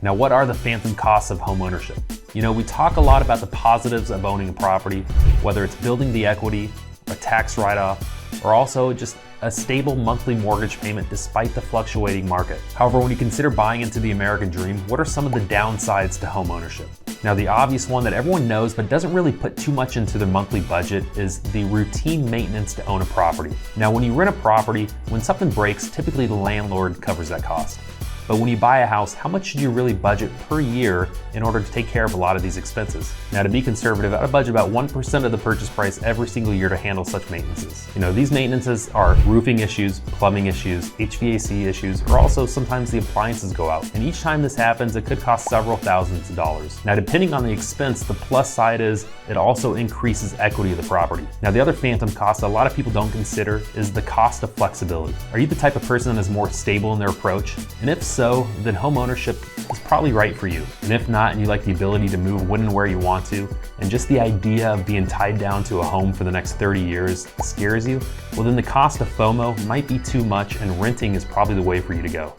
Now, what are the phantom costs of homeownership? You know, we talk a lot about the positives of owning a property, whether it's building the equity, a tax write-off, or also just a stable monthly mortgage payment despite the fluctuating market. However, when you consider buying into the American dream, what are some of the downsides to home ownership? Now, the obvious one that everyone knows but doesn't really put too much into their monthly budget is the routine maintenance to own a property. Now, when you rent a property, when something breaks, typically the landlord covers that cost. But when you buy a house, how much should you really budget per year in order to take care of a lot of these expenses? Now, to be conservative, I would budget about 1% of the purchase price every single year to handle such maintenances. You know, these maintenances are roofing issues, plumbing issues, HVAC issues, or also sometimes the appliances go out. And each time this happens, it could cost several thousands of dollars. Now, depending on the expense, the plus side is it also increases equity of the property. Now, the other phantom cost that a lot of people don't consider is the cost of flexibility. Are you the type of person that is more stable in their approach? And if so, then home ownership is probably right for you. And if not, and you like the ability to move when and where you want to, and just the idea of being tied down to a home for the next 30 years scares you, well then the cost of FOMO might be too much and renting is probably the way for you to go.